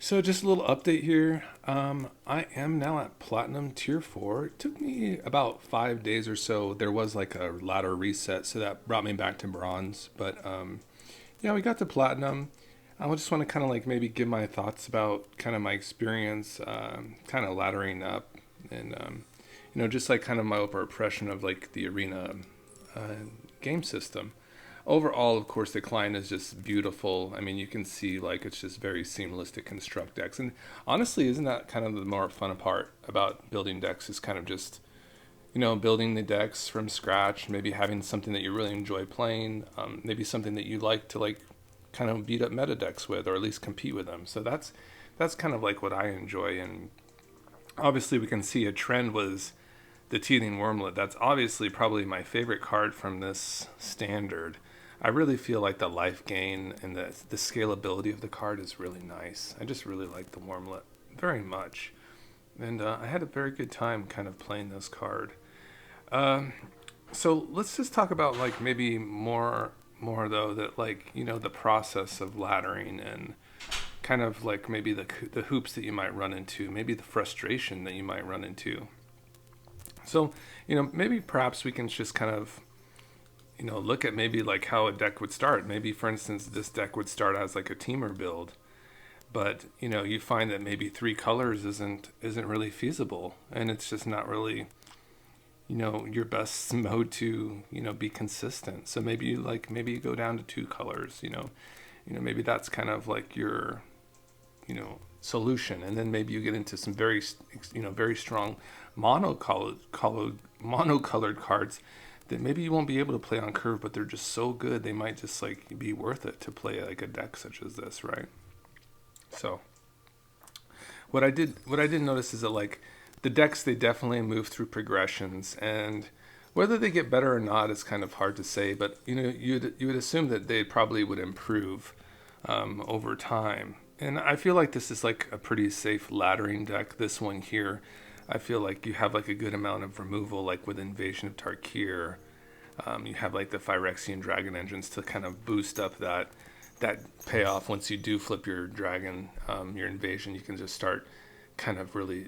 So just a little update here. I am now at Platinum Tier 4. It took me about 5 days or so. There was like a ladder reset, so that brought me back to Bronze. But yeah, we got to Platinum. I just want to kind of like maybe give my thoughts about kind of my experience, kind of laddering up, and just like kind of my overall impression of like the Arena uh, game system. Overall, of course, the client is just beautiful. I mean, you can see like it's just very seamless to construct decks. And honestly, isn't that kind of the more fun part about building decks? Is kind of just building the decks from scratch. Maybe having something that you really enjoy playing. Maybe something that you like to like kind of beat up meta decks with, or at least compete with them. So that's kind of like what I enjoy. And obviously, we can see a trend was the teething wormlet. That's obviously probably my favorite card from this standard. I really feel like the life gain and the scalability of the card is really nice. I just really like the wormlet very much. And I had a very good time kind of playing this card. Um, so let's just talk about like maybe more though that like the process of laddering and kind of like maybe the hoops that you might run into, maybe the frustration that you might run into. So, maybe perhaps we can just kind of, look at maybe like how a deck would start. Maybe, for instance, this deck would start as like a teamer build, but you find that maybe three colors isn't really feasible, and it's just not really, your best mode to be consistent. So maybe you go down to two colors. Maybe that's kind of like your solution, and then maybe you get into some very strong monocolored cards that maybe you won't be able to play on curve, but they're just so good they might just like be worth it to play like a deck such as this, right? So what I did notice is that like the decks, they definitely move through progressions, and whether they get better or not is kind of hard to say, but you would assume that they probably would improve over time. And I feel like this is like a pretty safe laddering deck. This one here, I feel like you have like a good amount of removal, like with Invasion of Tarkir. You have like the Phyrexian Dragon engines to kind of boost up that payoff. Once you do flip your dragon, your invasion, you can just start kind of really,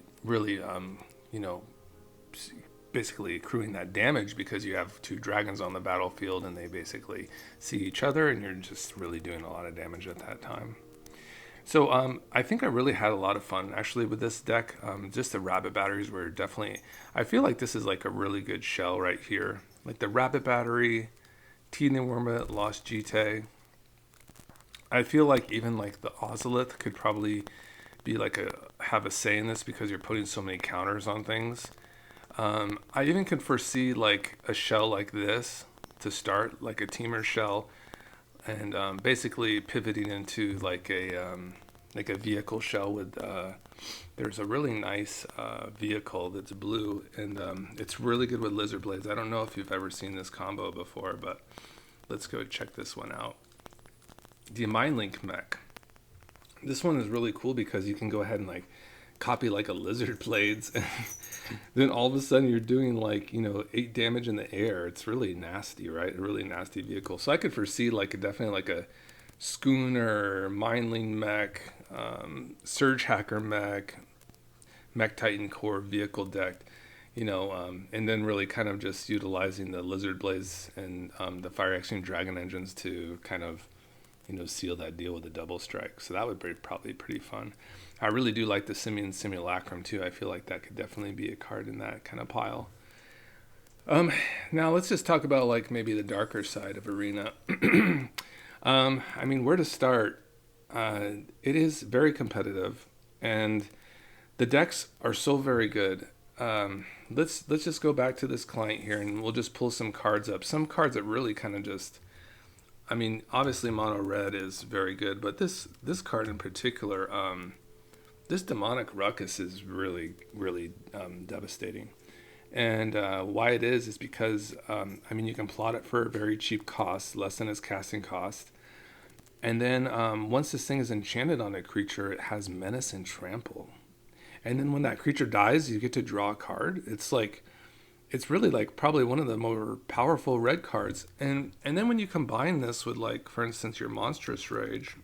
you know, basically accruing that damage because you have two dragons on the battlefield and they basically see each other, and you're just really doing a lot of damage at that time. So I think I really had a lot of fun actually with this deck. Just the rabbit batteries were definitely. I feel like this is like a really good shell right here. Like the rabbit battery, Tina Wormit, Lost GT. I feel like even like the Ozolith could probably be like have a say in this because you're putting so many counters on things. I even could foresee like a shell like this to start, like a teamer shell, and basically pivoting into like a vehicle shell with there's a really nice vehicle that's blue, and it's really good with lizard blades. I don't know if you've ever seen this combo before, but let's go check this one out. The Mind Link mech. This one is really cool because you can go ahead and like copy like a lizard blades, and then all of a sudden you're doing like 8 damage in the air. It's really nasty, right? A really nasty vehicle. So I could foresee like definitely like a schooner, mindling mech, surge hacker mech titan core vehicle deck, and then really kind of just utilizing the lizard blades and the fire action dragon engines to kind of seal that deal with a double strike. So that would be probably pretty fun. I really do like the Simian Simulacrum too. I feel like that could definitely be a card in that kind of pile. Now let's just talk about like maybe the darker side of Arena. I mean, where to start? It is very competitive, and the decks are so very good. Let's just go back to this client here, and we'll just pull some cards up. Some cards that really kind of just, I mean, obviously mono red is very good, but this card in particular, this demonic ruckus is really devastating. And why it is because I mean, you can plot it for a very cheap cost, less than its casting cost. And then once this thing is enchanted on a creature, it has menace and trample. And then when that creature dies, you get to draw a card. It's really like probably one of the more powerful red cards. And then when you combine this with like, for instance, your monstrous rage,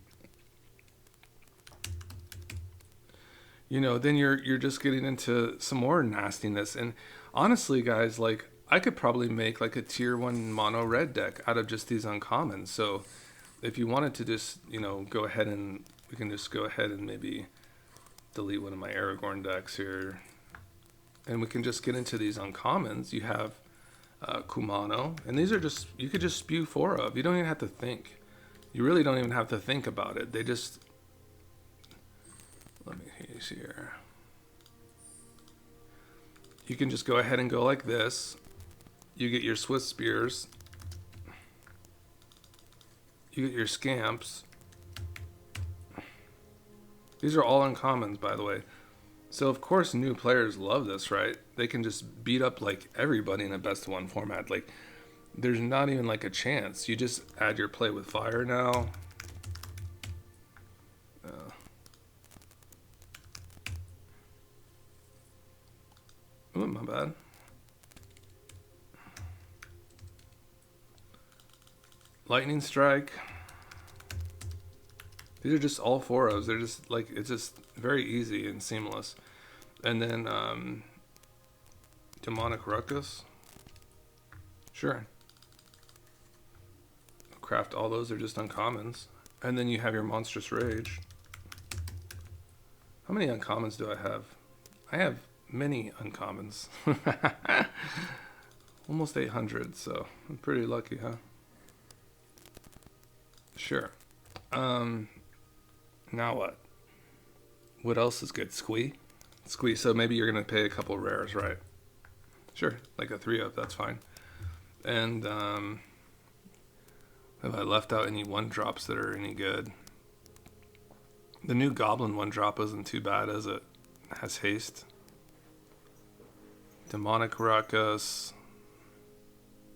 then you're just getting into some more nastiness. And honestly, guys, like I could probably make like a tier 1 mono red deck out of just these uncommons. So if you wanted to just, go ahead and we can just go ahead and maybe delete one of my Aragorn decks here. And we can just get into these uncommons. You have Kumano, and these are just, you could just spew 4 of. You don't even have to think. You really don't even have to think about it. They just, let me see here. You can just go ahead and go like this. You get your Swift Spears. You get your Scamps. These are all uncommons, by the way. So of course new players love this, right? They can just beat up like everybody in a best of 1 format. Like there's not even like a chance. You just add your play with fire now. Oh, my bad. Lightning Strike. These are just all 4-ofs. They're just like, it's just very easy and seamless. And then Demonic Ruckus. Sure. Craft all those, are just uncommons. And then you have your Monstrous Rage. How many uncommons do I have? I have many uncommons. Almost 800, so I'm pretty lucky, huh? Sure. Now what? What else is good? Squee? Squee, so maybe you're going to pay a couple rares, right? Sure, like a 3-of, that's fine. And have I left out any 1-drops that are any good? The new Goblin 1-drop isn't too bad, is it? It has haste. Demonic Ruckus.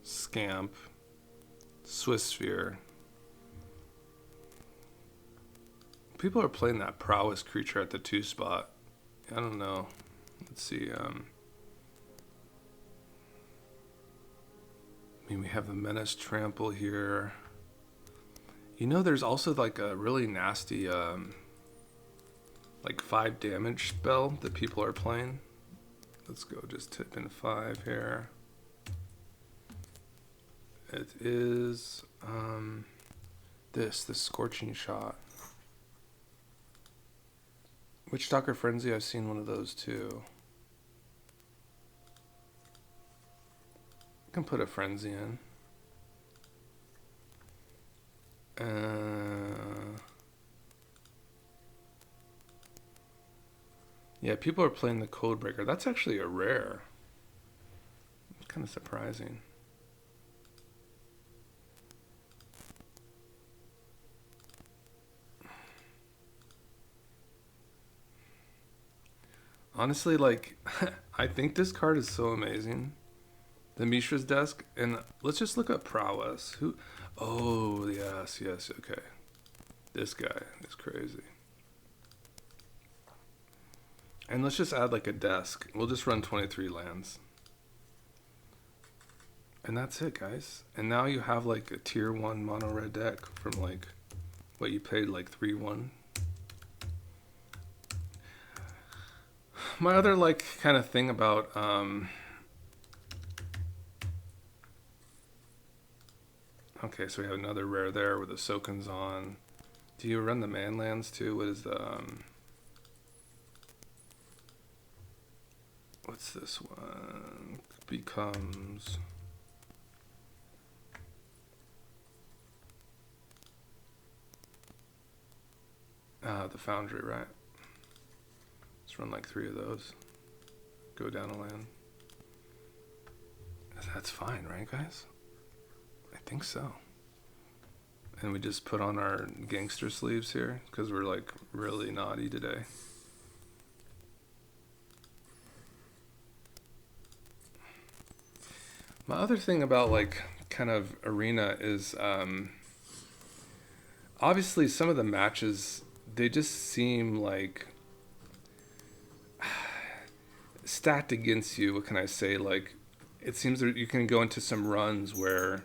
Scamp. Swiss Sphere. People are playing that prowess creature at the 2 spot. I don't know. Let's see. I mean, we have the Menace Trample here. There's also like a really nasty, like 5 damage spell that people are playing. Let's go just tip in 5 here. It is the Scorching Shot. Witchstalker Frenzy, I've seen one of those too. I can put a Frenzy in. Yeah, people are playing the Codebreaker. That's actually a rare. It's kind of surprising. Honestly, like, I think this card is so amazing. The Mishra's Desk, and let's just look up Prowess. Who? Oh, yes, okay. This guy is crazy. And let's just add like a desk. We'll just run 23 lands. And that's it, guys. And now you have like a tier 1 mono red deck from like what you paid like 3-1. My other like kind of thing about okay, so we have another rare there with the Soken's on. Do you run the Manlands too? What is the what's this one? Becomes the Foundry, right? Let's run like 3 of those. Go down a land. That's fine, right, guys? I think so. And we just put on our gangster sleeves here because we're like really naughty today. My other thing about like kind of Arena is obviously some of the matches, they just seem like stacked against you. What can I say? Like, it seems that you can go into some runs where,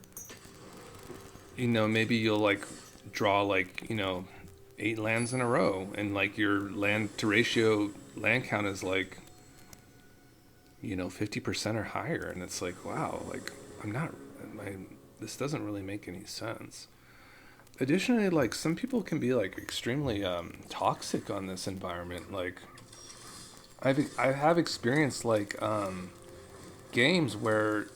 maybe you'll like draw like, 8 lands in a row, and like your land to ratio land count is like, 50% or higher, and it's like, wow, like I'm not, my this doesn't really make any sense. Additionally, like some people can be like extremely toxic on this environment. Like I have experienced like games where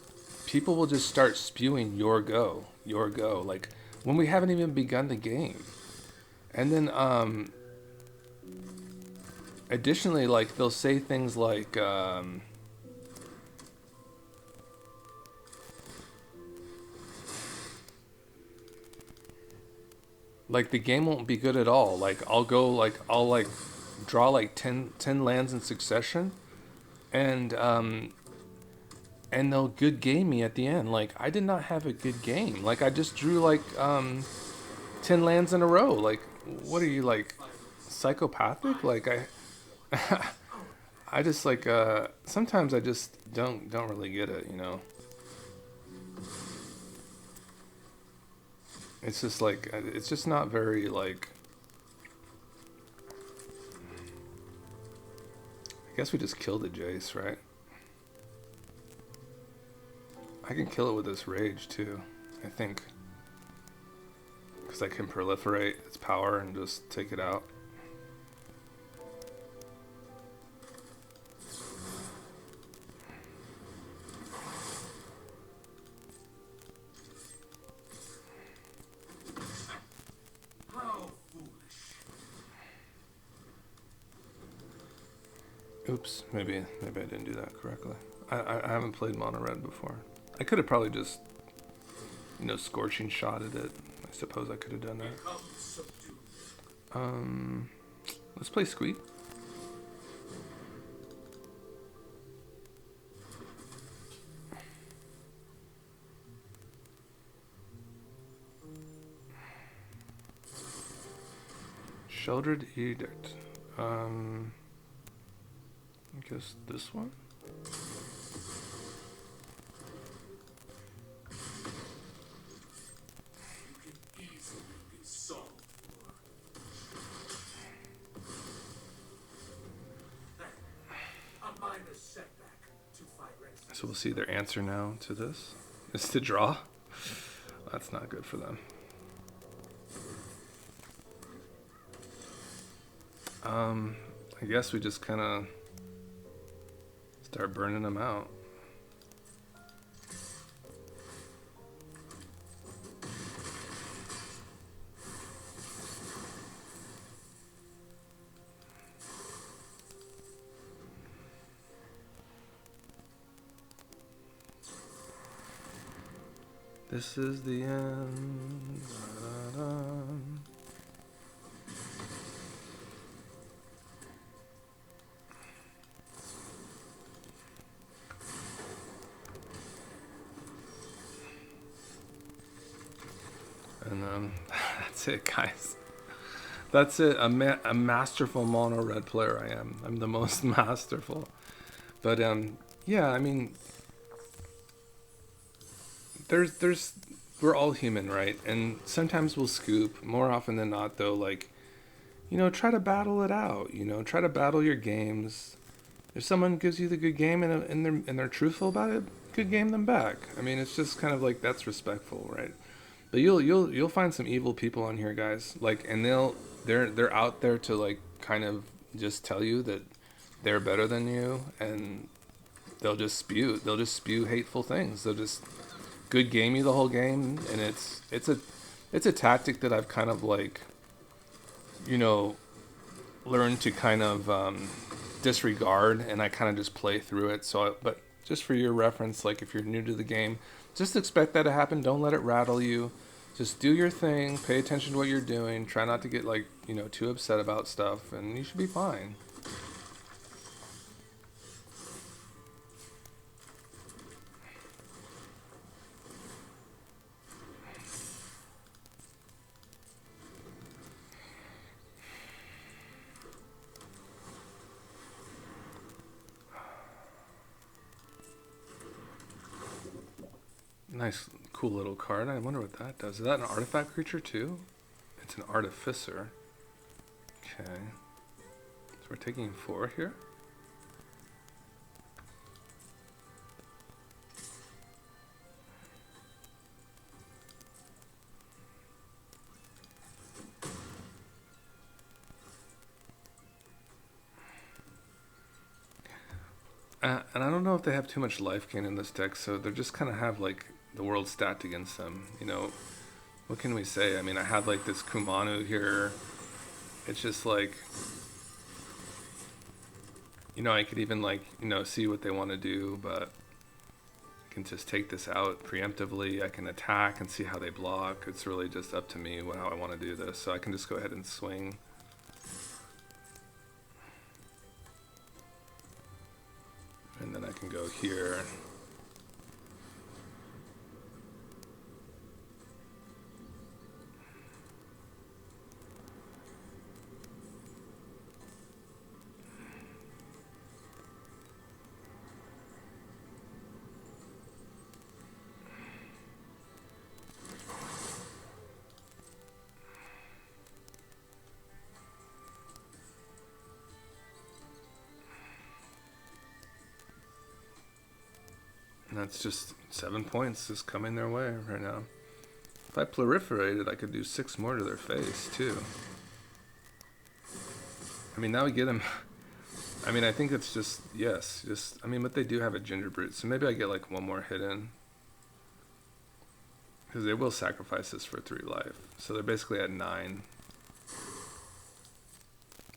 people will just start spewing your go, like when we haven't even begun the game. And then additionally, like they'll say things like the game won't be good at all. Like I'll like draw like ten lands in succession, and they'll good game me at the end. Like I did not have a good game. Like I just drew like 10 lands in a row. Like what are you, like psychopathic? Like I just like sometimes I just don't really get it, you know. It's just like it's just not very like, I guess we just killed the Jace, right? I can kill it with this rage too, I think, because I can proliferate its power and just take it out. Oops, maybe I didn't do that correctly. I haven't played mono red before. I could have probably just, scorching shot at it. I suppose I could have done that. Let's play Squeak. Sheldred Edict. I guess this one? So we'll see their answer now to this is to draw. That's not good for them. I guess we just kind of start burning them out. This is the end. Da-da-da. And that's it, guys. That's it. A masterful mono red player I am. I'm the most masterful. But yeah, I mean, there's we're all human, right? And sometimes we'll scoop. More often than not, though, like, try to battle it out. Try to battle your games. If someone gives you the good game and they're truthful about it, good game them back. I mean, it's just kind of like that's respectful, right? But you'll find some evil people on here, guys. Like, and they're out there to like kind of just tell you that they're better than you, and they'll just spew hateful things. They'll just good game you the whole game, and it's a tactic that I've kind of like, learned to kind of disregard, and I kind of just play through it. But just for your reference, like if you're new to the game, just expect that to happen. Don't let it rattle you. Just do your thing. Pay attention to what you're doing. Try not to get like, too upset about stuff, and you should be fine. Nice, cool little card. I wonder what that does. Is that an artifact creature too? It's an artificer. Okay. So we're taking 4 here. And I don't know if they have too much life gain in this deck, so they're just kind of have like the world stacked against them. You know, what can we say? I mean, I have like this Kumanu here. It's just like, you know, I could even like, you know, see what they want to do, but I can just take this out preemptively. I can attack and see how they block. It's really just up to me how I want to do this. So I can just go ahead and swing. And then I can go here. And that's just 7 points just coming their way right now. If I proliferated, I could do 6 more to their face, too. I mean, now we get them. I mean, I think it's just, yes, just, I mean, but they do have a Ginger Brute, so maybe I get like 1 more hit in. Because they will sacrifice this for 3 life. So they're basically at 9.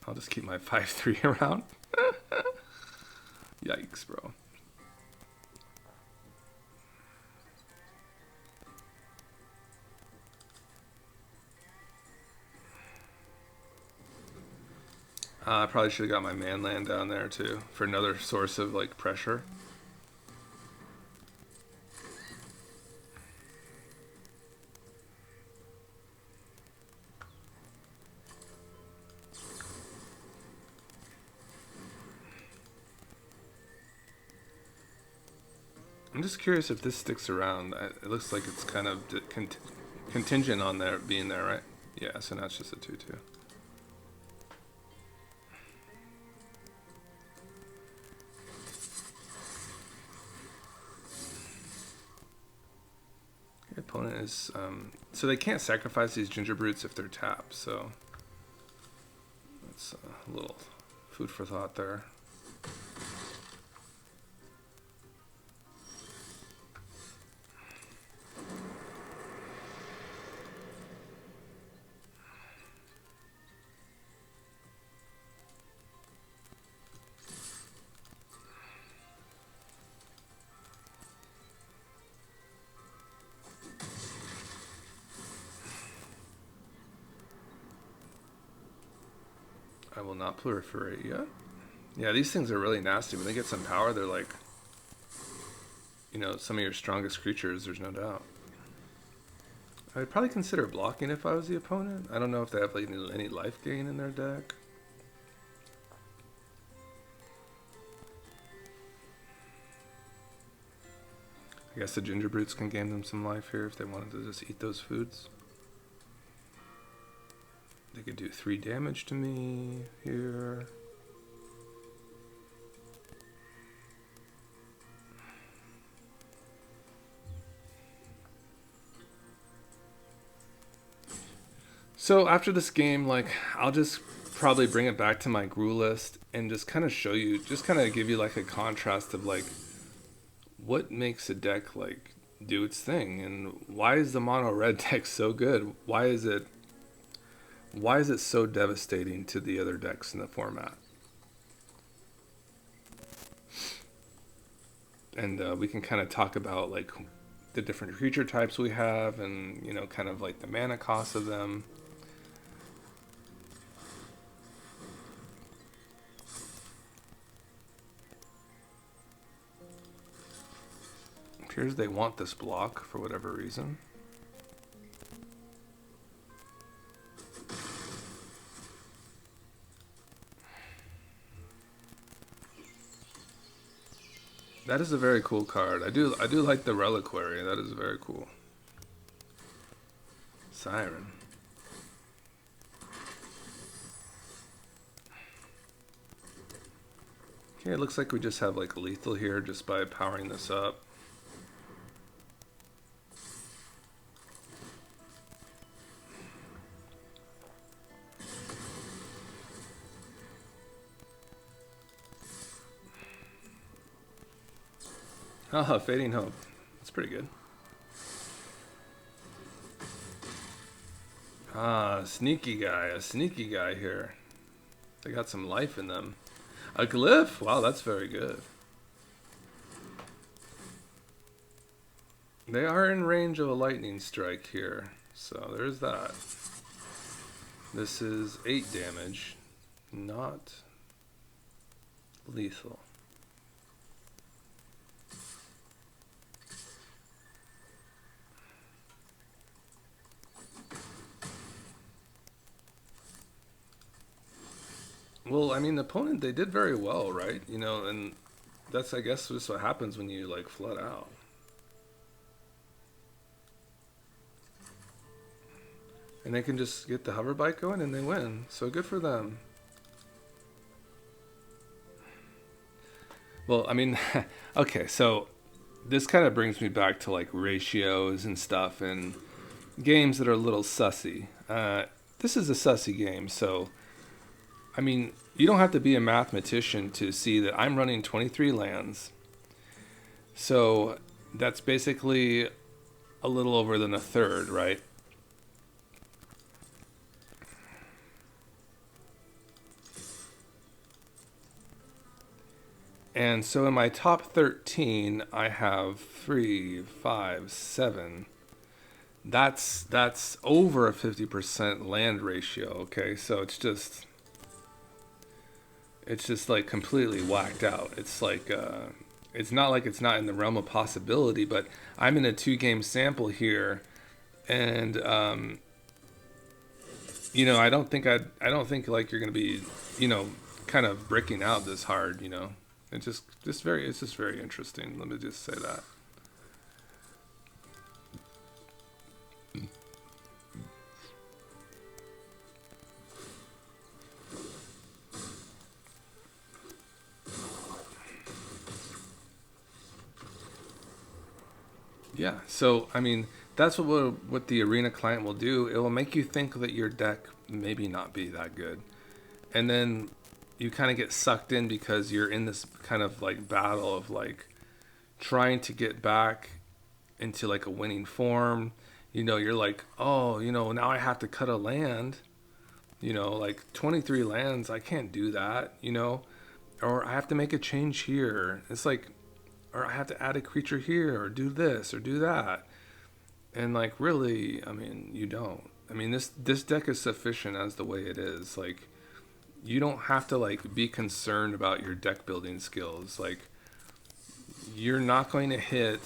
I'll just keep my 5/3 around. Yikes, bro. I probably should have got my man land down there too for another source of like pressure. I'm just curious if this sticks around. It looks like it's kind of contingent on there being there, right? Yeah, so now it's just a 2/2. Opponent is so they can't sacrifice these Ginger Brutes if they're tapped, so that's a little food for thought there. I will not proliferate yet. Yeah, these things are really nasty. When they get some power, they're like, you know, some of your strongest creatures, there's no doubt. I'd probably consider blocking if I was the opponent. I don't know if they have like any life gain in their deck. I guess the Ginger Brutes can gain them some life here if they wanted to just eat those foods. They could do 3 damage to me here. So after this game, like, I'll just probably bring it back to my gruul list and just kind of show you, just kind of give you like a contrast of like what makes a deck like do its thing and why is the mono red deck so good? Why is it so devastating to the other decks in the format? And we can kind of talk about like the different creature types we have and, you know, kind of like the mana cost of them. It appears they want this block for whatever reason. That is a very cool card. I do like the Reliquary. That is very cool. Siren. Okay, it looks like we just have like lethal here just by powering this up. Haha, Fading Hope. That's pretty good. Ah, a sneaky guy here. They got some life in them. A glyph? Wow, that's very good. They are in range of a lightning strike here, so there's that. This is 8 damage, not lethal. Well, I mean, the opponent, they did very well, right? You know, and that's, I guess, just what happens when you, like, flood out. And they can just get the hover bike going and they win. So good for them. Well, I mean, okay, so this kind of brings me back to, like, ratios and stuff and games that are a little sussy. This is a sussy game, so I mean, you don't have to be a mathematician to see that I'm running 23 lands. So that's basically a little over than a third, right? And so in my top 13, I have 3, 5, 7. That's over a 50% land ratio, okay? So it's just like completely whacked out. It's like it's not like it's not in the realm of possibility, but I'm in a 2-game sample here, and you know, I don't think like you're gonna be, you know, kind of bricking out this hard, you know. It's just very interesting. Let me just say that. Yeah, so I mean, that's what the arena client will do. It will make you think that your deck maybe not be that good, and then you kind of get sucked in because you're in this kind of like battle of like trying to get back into like a winning form. You know, you're like, oh, you know, now I have to cut a land. You know, like 23 lands, I can't do that. You know, or I have to make a change here. It's like, or I have to add a creature here, or do this, or do that. And like, really, I mean, you don't. I mean, this deck is sufficient as the way it is. Like, you don't have to like be concerned about your deck building skills. Like, you're not going to hit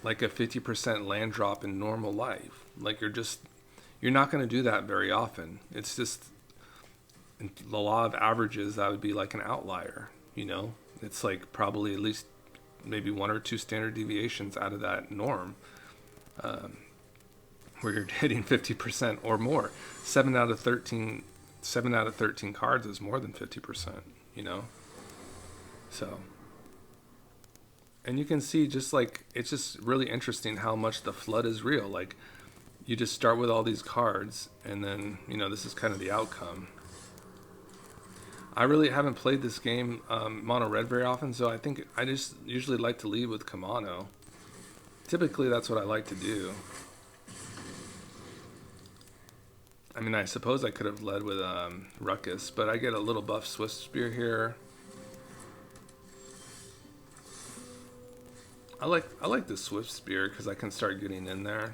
like a 50% land drop in normal life. Like, you're not going to do that very often. It's just the law of averages. That would be like an outlier. You know, it's like probably at least maybe 1 or 2 standard deviations out of that norm, where you're hitting 50% or more. 7 out of 13 cards is more than 50%, you know? So, and you can see just like, it's just really interesting how much the flood is real. Like, you just start with all these cards, and then, you know, this is kind of the outcome. I really haven't played this game mono red very often, so I think I just usually like to lead with Kamano. Typically, that's what I like to do. I mean, I suppose I could have led with Ruckus, but I get a little buff Swift Spear here. I like the Swift Spear because I can start getting in there.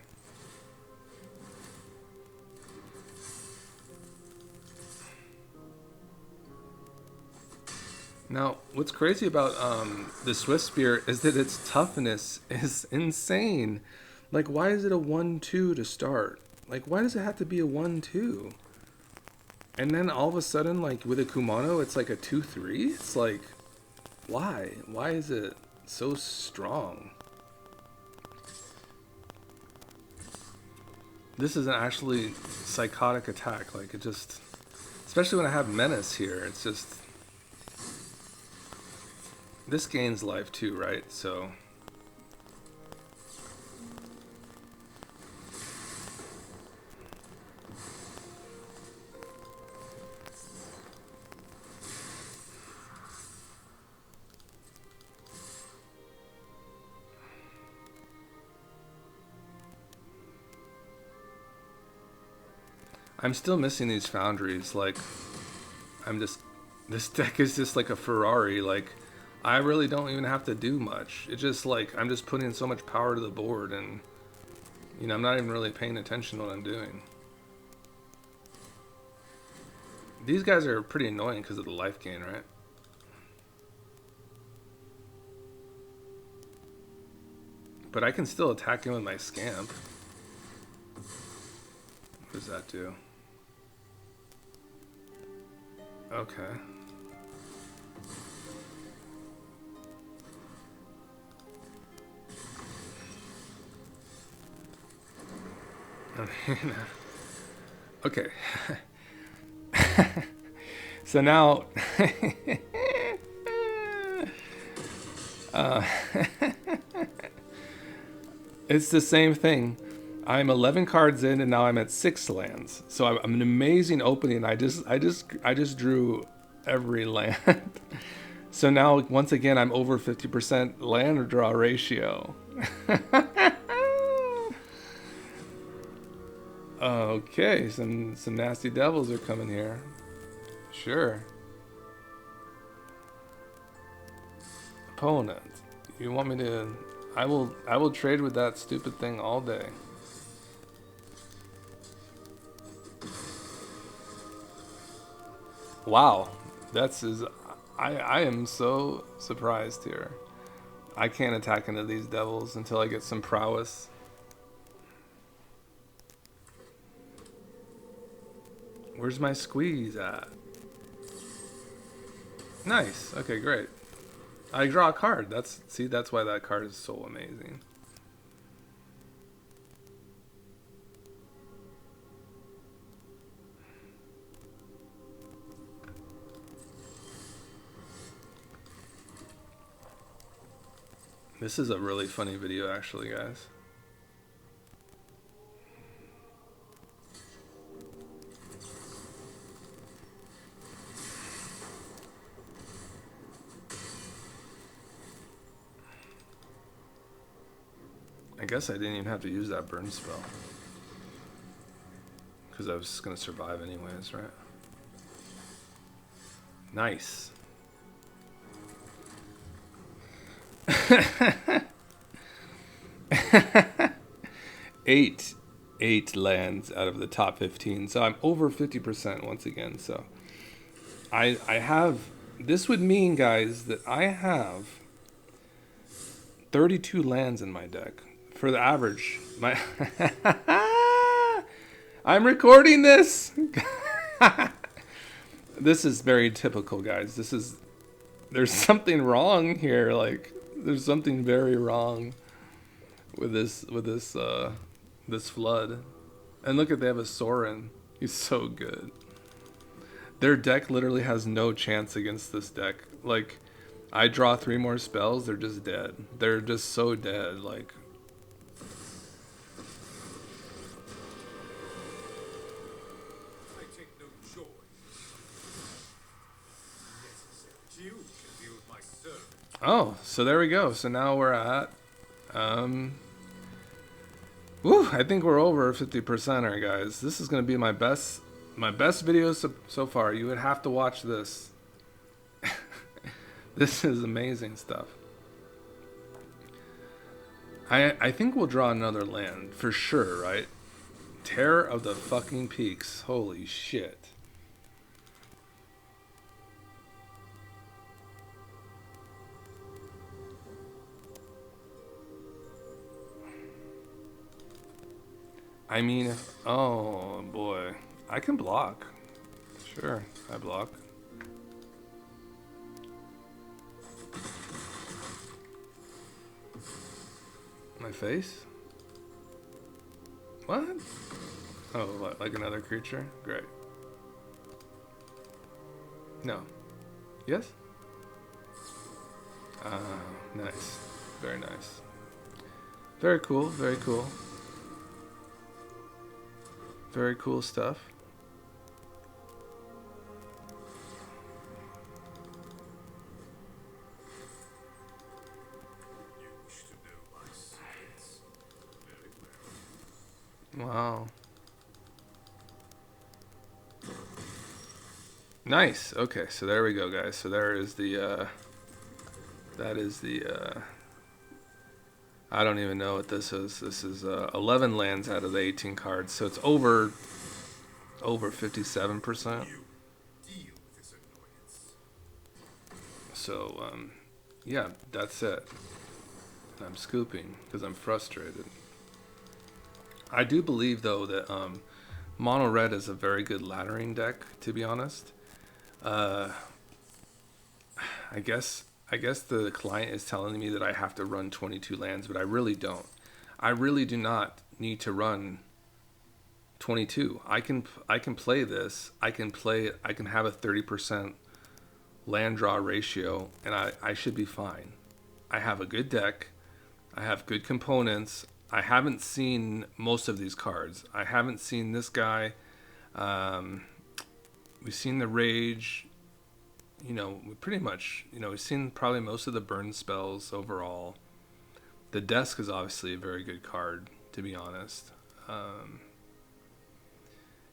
Now, what's crazy about the Swift Spear is that its toughness is insane. Like, why is it a 1-2 to start? Like, why does it have to be a 1-2? And then all of a sudden, like, with a Kumano, it's like a 2-3? It's like, why? Why is it so strong? This is an actually psychotic attack. Like, it just... Especially when I have Menace here, it's just... This gains life too, right? So I'm still missing these foundries. Like, this deck is just like a Ferrari. Like, I really don't even have to do much. It's just like, I'm just putting so much power to the board and, you know, I'm not even really paying attention to what I'm doing. These guys are pretty annoying because of the life gain, right? But I can still attack him with my Scamp. What does that do? Okay. Okay. So now it's the same thing. I'm 11 cards in and now I'm at 6 lands. So I'm an amazing opening. I just drew every land. So now once again I'm over 50% land draw ratio. Okay, some nasty devils are coming here. Sure. Opponent. You want me to I will trade with that stupid thing all day. Wow. I am so surprised here. I can't attack into these devils until I get some prowess. Where's my squeeze at? Nice. Okay, great. I draw a card. That's why that card is so amazing. This is a really funny video actually, guys. I guess I didn't even have to use that burn spell. Because I was going to survive anyways, right? Nice. Eight lands out of the top 15. So I'm over 50% once again. So I have... This would mean, guys, that I have 32 lands in my deck. For the average. I'm recording this! This is very typical, guys. There's something wrong here. Like, there's something very wrong with this flood. And look at, they have a Sorin. He's so good. Their deck literally has no chance against this deck. Like, I draw 3 more spells, they're just dead. They're just so dead, like. Oh, so there we go. So now we're at, I think we're over 50%er, guys. This is going to be my best video so far. You would have to watch this. This is amazing stuff. I think we'll draw another land for sure, right? Terror of the fucking Peaks. Holy shit. I mean, oh boy, I can block. Sure, I block. My face? What? Oh, what, like another creature? Great. No. Yes? Nice. Very nice. Very cool. Very cool. Very cool stuff. Wow. Nice. Okay, so there we go, guys. So there is the that is the I don't even know what this is. This is 11 lands out of the 18 cards. So it's over 57%. So yeah, that's it. I'm scooping because I'm frustrated. I do believe though that mono red is a very good laddering deck. To be honest, uh, I guess the client is telling me that I have to run 22 lands, but I really don't. I really do not need to run 22. I can play this. I can have a 30% land draw ratio, and I should be fine. I have a good deck. I have good components. I haven't seen most of these cards. I haven't seen this guy. Um, we've seen the Rage. You know, we pretty much, you know, we've seen probably most of the burn spells overall. The Desk is obviously a very good card, to be honest. Um,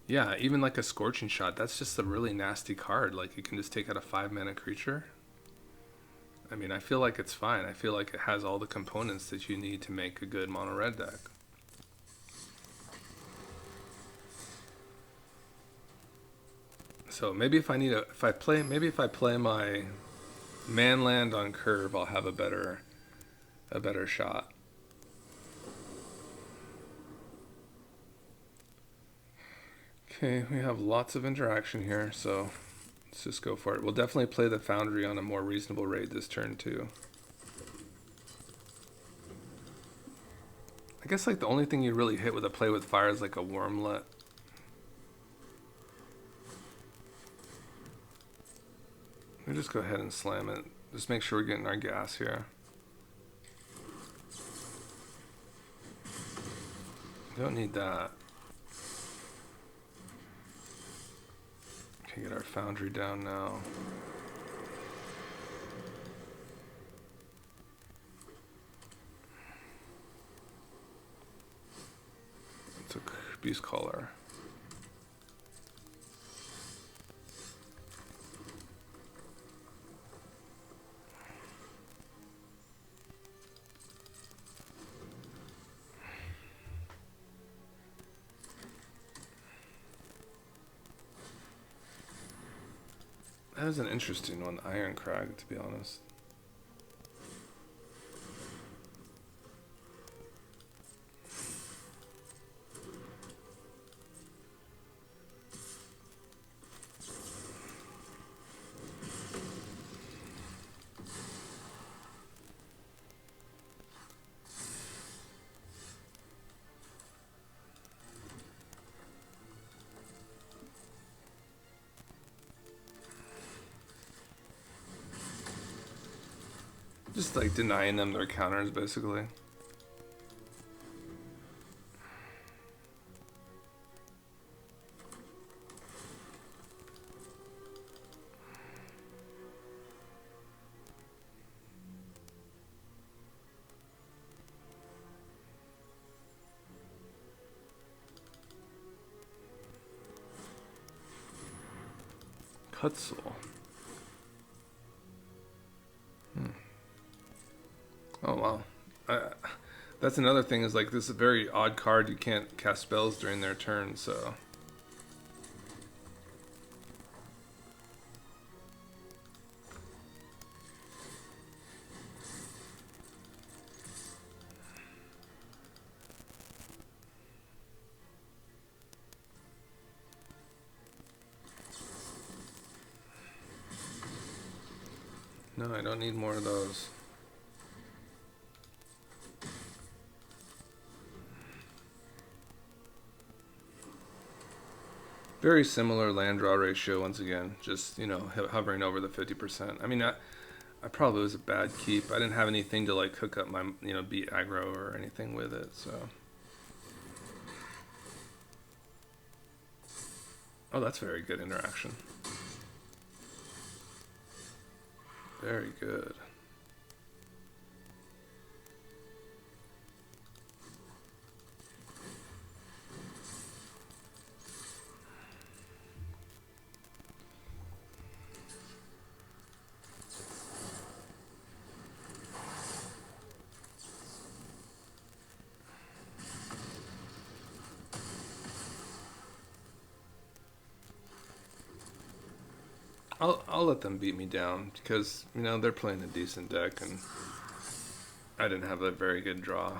yeah, even like a Scorching Shot, that's just a really nasty card. Like, you can just take out a 5-mana creature. I mean, I feel like it's fine. I feel like it has all the components that you need to make a good mono red deck. So maybe if I play my Manland on curve, I'll have a better shot. Okay, we have lots of interaction here, so let's just go for it. We'll definitely play the Foundry on a more reasonable rate this turn too. I guess like the only thing you really hit with a Play with Fire is like a Wormlet. We'll just go ahead and slam it. Just make sure we're getting our gas here. Don't need that. Okay, get our Foundry down now. It's a Beast Caller. That is an interesting one, Iron Crag, to be honest. Just like denying them their counters, basically. Cutzel. Oh wow. That's another thing is like this is a very odd card. You can't cast spells during their turn, so. No, I don't need more of those. Very similar land draw ratio once again, just, you know, hovering over the 50%. I mean, I probably was a bad keep. I didn't have anything to like hook up my, beat aggro or anything with it. So, oh, that's very good interaction. Very good. I'll let them beat me down because they're playing a decent deck and I didn't have a very good draw.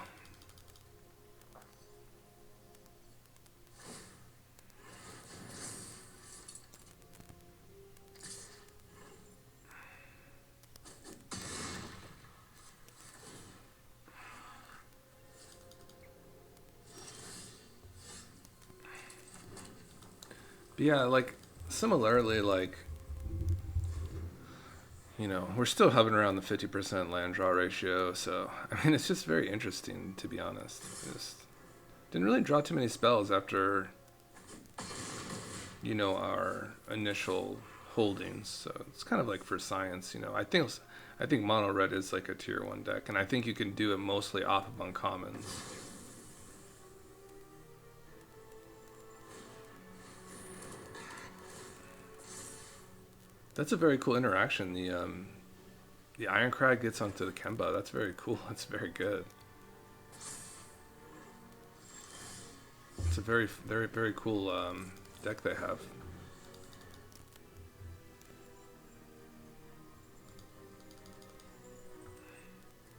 But yeah, like similarly, like we're still hovering around the 50% land draw ratio. So I mean, it's just very interesting to be honest. Just didn't really draw too many spells after our initial holdings. So it's kind of like for science. I think mono red is like a tier 1 deck, and I think you can do it mostly off of uncommons. That's a very cool interaction. The Ironcrag gets onto the Kemba. That's very cool. That's very good. It's a very, very, very cool deck they have.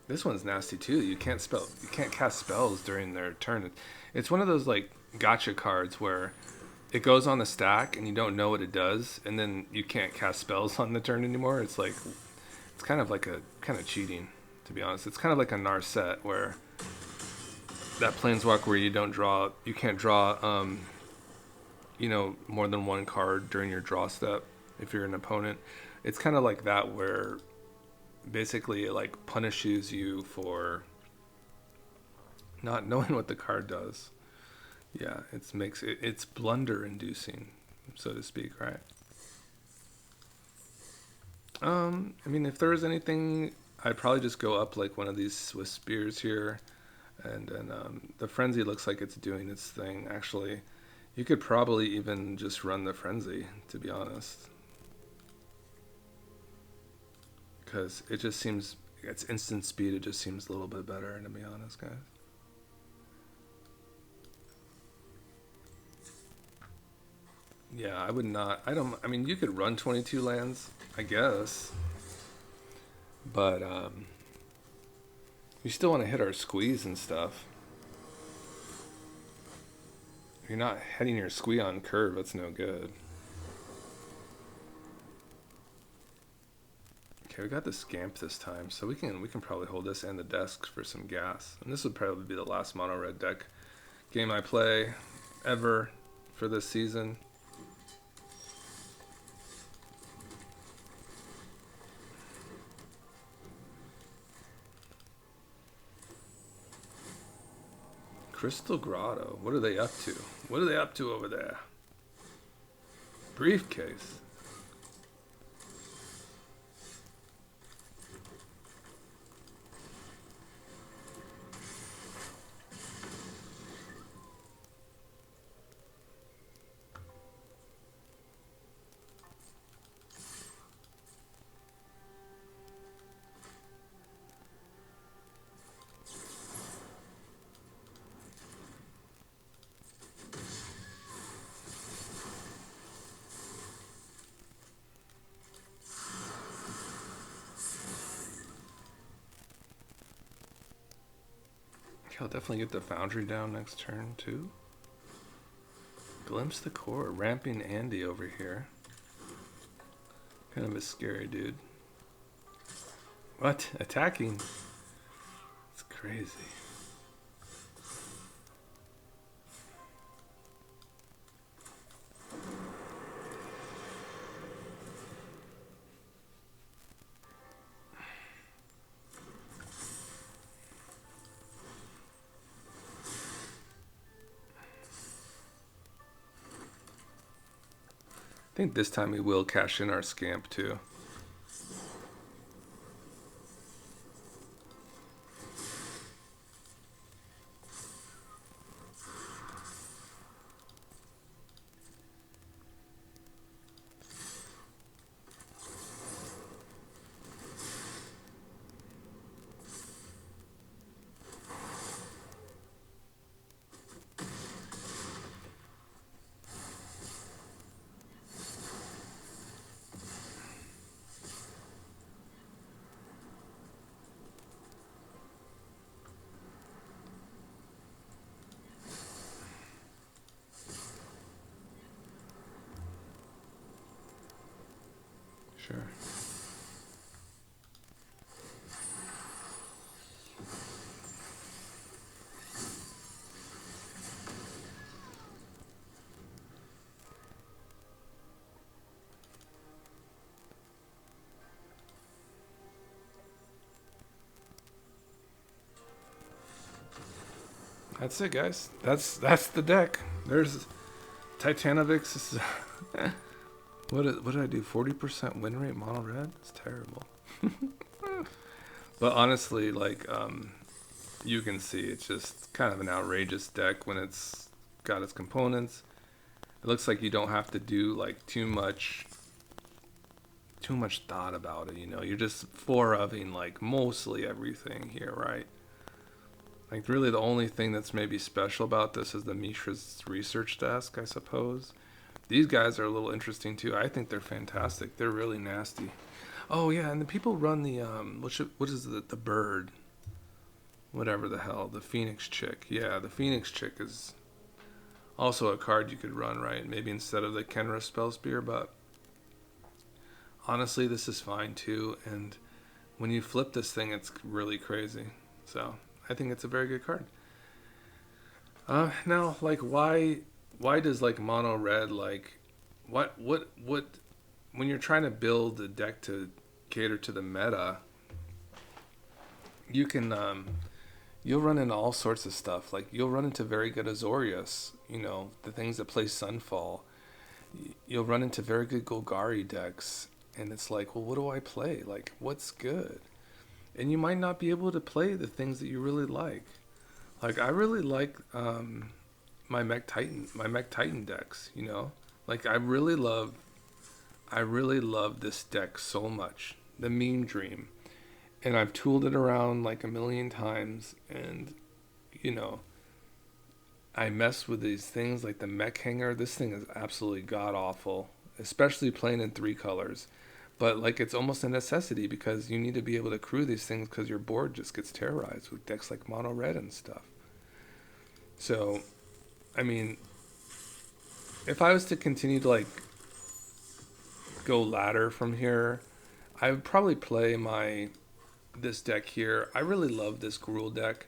This one's nasty too. You can't cast spells during their turn. It's one of those like gotcha cards where it goes on the stack and you don't know what it does, and then you can't cast spells on the turn anymore. It's kind of like a kind of cheating, to be honest. It's kind of like a Narset where that planeswalk where you can't draw more than one card during your draw step if you're an opponent. It's kind of like that where basically it like punishes you for not knowing what the card does. Yeah, it's blunder inducing, so to speak, right? I mean, if there was anything, I'd probably just go up like one of these Swiss spears here, and then the frenzy looks like it's doing its thing. Actually, you could probably even just run the frenzy, to be honest, because it just seems it's instant speed. It just seems a little bit better, to be honest, guys. Yeah, I would not. I don't. I mean, you could run 22 lands, I guess, but we still want to hit our squeeze and stuff. If you're not heading your squee on curve, that's no good. Okay, we got the scamp this time, so we can probably hold this and the desk for some gas. And this would probably be the last mono red deck game I play ever for this season. Crystal Grotto. What are they up to? What are they up to over there? Briefcase. I'll definitely get the Foundry down next turn, too. Glimpse the Core. Ramping Andy over here. Kind of a scary dude. What? Attacking? It's crazy. think this time we will cash in our scamp too. Sure. That's it, guys. That's the deck. There's Titanovix. What did I do? 40% win rate mono red? It's terrible. But honestly, like you can see, it's just kind of an outrageous deck when it's got its components. It looks like you don't have to do like too much thought about it. You know, you're just four-ofing like mostly everything here, right? Like really, the only thing that's maybe special about this is the Mishra's research desk, I suppose. These guys are a little interesting too. I think they're fantastic. They're really nasty. Oh yeah, and the people run the what is the bird, whatever the hell, the Phoenix chick. Yeah, the Phoenix chick is also a card you could run, right? Maybe instead of the Kenra Spell Spear, but honestly, this is fine too. And when you flip this thing, it's really crazy. So I think it's a very good card. Now, like, why does like mono red, like what when you're trying to build a deck to cater to the meta, you can you'll run into all sorts of stuff. Like you'll run into very good Azorius, you know, the things that play Sunfall. You'll run into very good Golgari decks, and it's like, well, what do I play? Like, what's good? And you might not be able to play the things that you really like. Like I really like my Mech Titan decks, you know? Like I really love this deck so much. The Meme Dream. And I've tooled it around like a million times, and you know, I mess with these things like the Mech Hanger. This thing is absolutely god awful, especially playing in 3 colors. But like it's almost a necessity because you need to be able to crew these things because your board just gets terrorized with decks like mono red and stuff. So, I mean, if I was to continue to like go ladder from here, I would probably play this deck here. I really love this Gruul deck.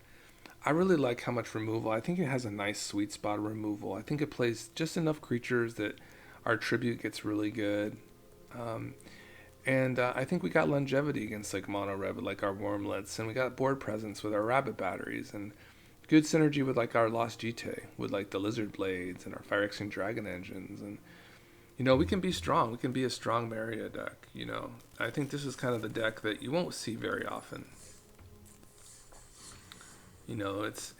I really like how much removal. I think it has a nice sweet spot of removal. I think it plays just enough creatures that our tribute gets really good. And I think we got longevity against like mono red with like our Wormlets, and we got board presence with our Rabbit Batteries, and good synergy with like our Lost GT with like the Lizard Blades and our Phyrexian Dragon Engines. And you know, we can be strong. We can be a strong Maria deck, you know. I think this is kind of the deck that you won't see very often. You know, it's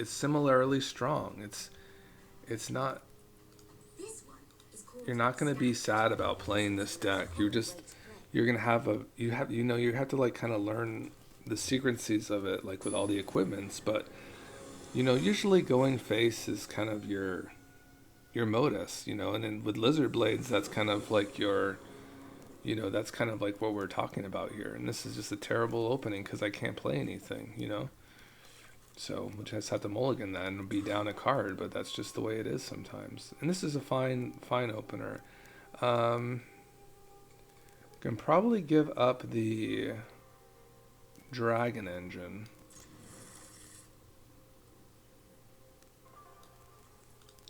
similarly strong. It's not, you're not going to be sad about playing this deck. You're going to have you have to like kind of learn the sequences of it, like with all the equipments, but you know, usually going face is kind of your modus, you know, and then with Lizard Blades, that's kind of like that's kind of like what we're talking about here. And this is just a terrible opening because I can't play anything, you know. So we'll just have to mulligan that and be down a card, but that's just the way it is sometimes. And this is a fine opener. Can probably give up the Dragon Engine.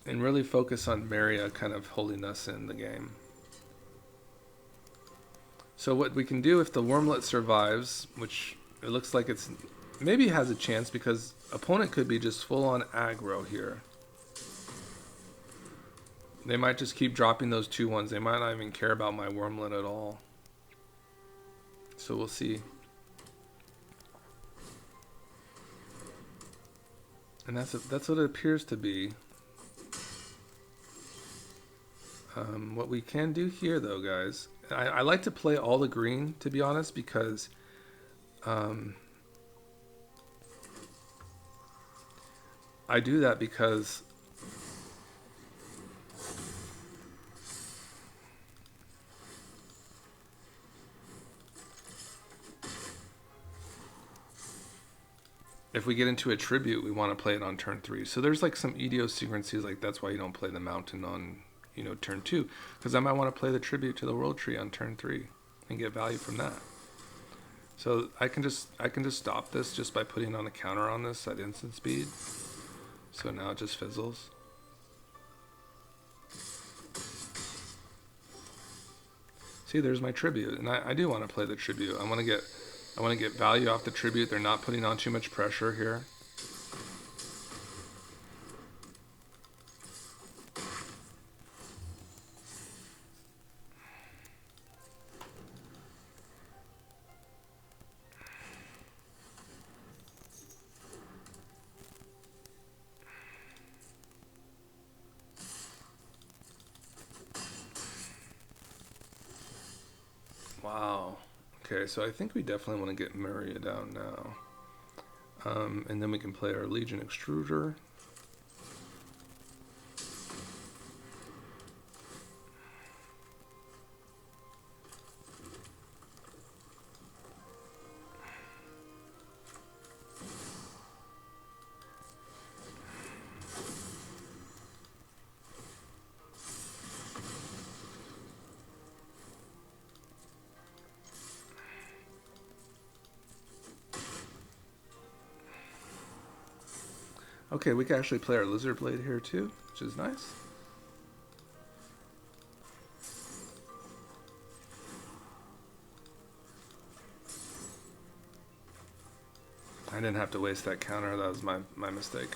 And really focus on Maria kind of holding us in the game. So what we can do if the Wormlet survives, which it looks like it's maybe has a chance because opponent could be just full on aggro here. They might just keep dropping those 2/1s. They might not even care about my wormlet at all. So we'll see. And that's what it appears to be. What we can do here, though, guys, I like to play all the green, to be honest, because I do that because if we get into a tribute, we want to play it on turn 3. So there's like some idiosyncrasies, like that's why you don't play the mountain on, you know, turn 2, because I might want to play the tribute to the world tree on turn 3 and get value from that. So I can just stop this just by putting on a counter on this at instant speed. So now it just fizzles. See, there's my tribute, and I do want to play the tribute. I want to get value off the tribute. They're not putting on too much pressure here. Wow. Okay, so I think we definitely want to get Maria down now. And then we can play our Legion Extruder. Okay, we can actually play our Lizard Blade here too, which is nice. I didn't have to waste that counter, that was my mistake.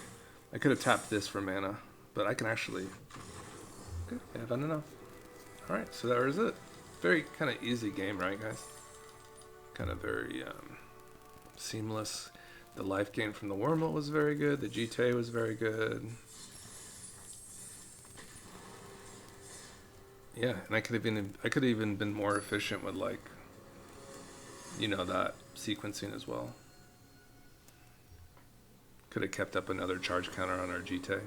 I could have tapped this for mana, but I can actually... Okay, I have enough. Alright, so that was it. Very kind of easy game, right guys? Kind of very seamless. The life gain from the Wormlet was very good. The GT was very good. Yeah, and I could have even been more efficient with, like, you know, that sequencing as well. Could have kept up another charge counter on our GT.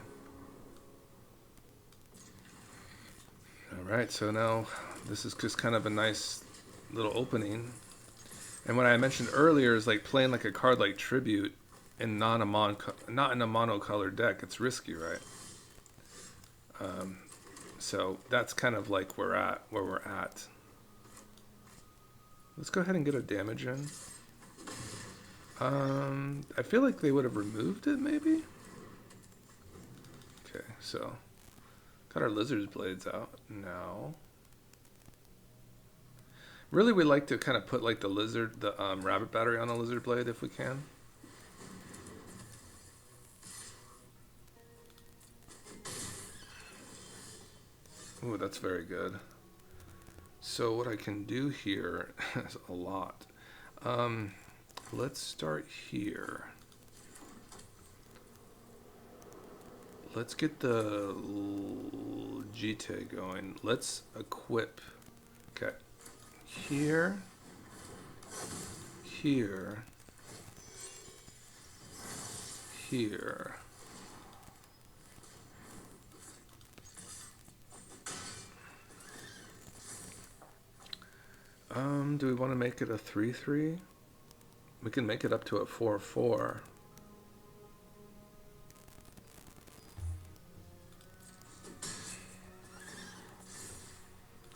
Alright, so now this is just kind of a nice little opening. And what I mentioned earlier is like playing like a card like Tribute and not in a monocolored deck. It's risky, right? So that's kind of like where we're at. Let's go ahead and get a damage in. I feel like they would have removed it, maybe? Okay, so got our Lizard's Blades out now. Really, we like to kind of put like the rabbit battery on the Lizard Blade if we can. Ooh, that's very good. So what I can do here is a lot. Let's start here. Let's get the GT going. Let's equip. Okay. Here, here, here. Do we want to make it a 3/3? We can make it up to a 4/4.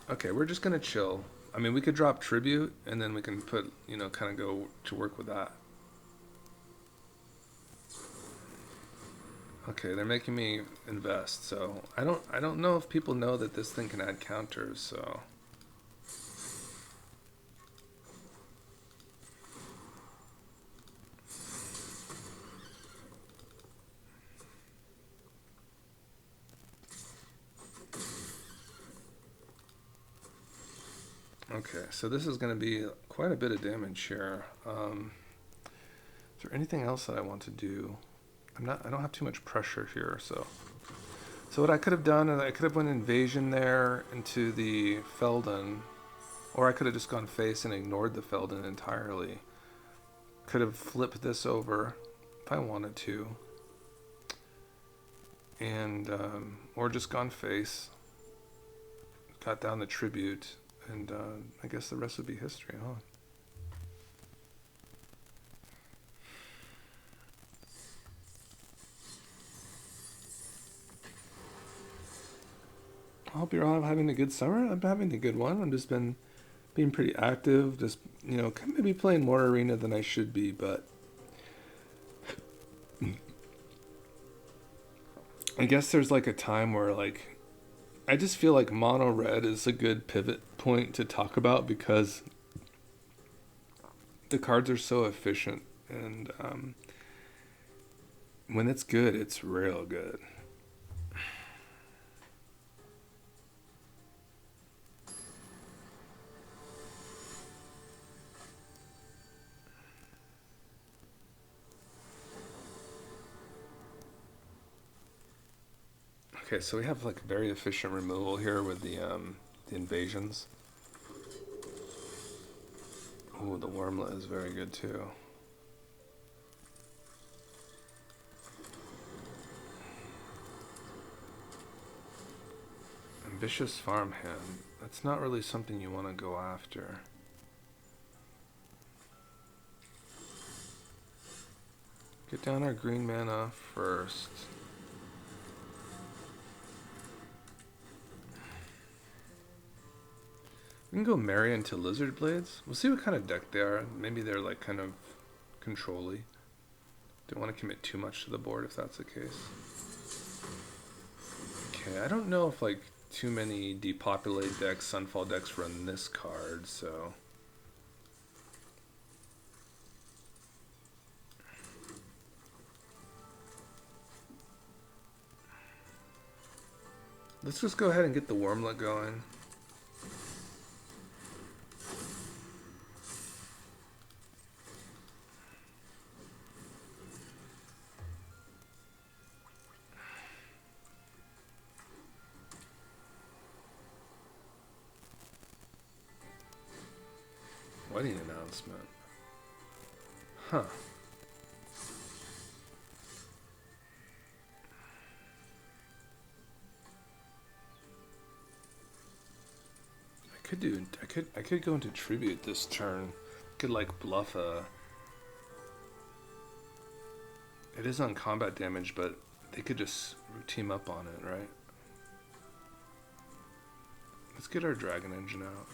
Okay, we're just gonna chill. I mean, we could drop Tribute, and then we can put, you know, kind of go to work with that. Okay, they're making me invest, so I don't know if people know that this thing can add counters, so... Okay, so this is going to be quite a bit of damage here. Is there anything else that I want to do? I don't have too much pressure here, so what I could have done is I could have went invasion there into the Feldon, or I could have just gone face and ignored the Feldon entirely. Could have flipped this over if I wanted to, and or just gone face, got down the tribute, and I guess the rest would be history, huh? I hope you're all having a good summer. I'm having a good one. I've just been being pretty active, just, maybe playing more Arena than I should be, but I guess there's like a time where like I just feel like mono red is a good pivot point to talk about because the cards are so efficient, and when it's good, it's real good. Okay, so we have like very efficient removal here with the invasions. Oh, the wormlet is very good too. Ambitious farmhand. That's not really something you want to go after. Get down our green mana first. We can go Marry into Lizard Blades. We'll see what kind of deck they are. Maybe they're like kind of control-y. Don't want to commit too much to the board if that's the case. Okay, I don't know if like too many depopulate decks, Sunfall decks run this card, so... Let's just go ahead and get the Wormlet going. Wedding announcement. Huh. I could go into tribute this turn. Could like bluff a... It is on combat damage, but they could just team up on it, right? Let's get our Dragon Engine out.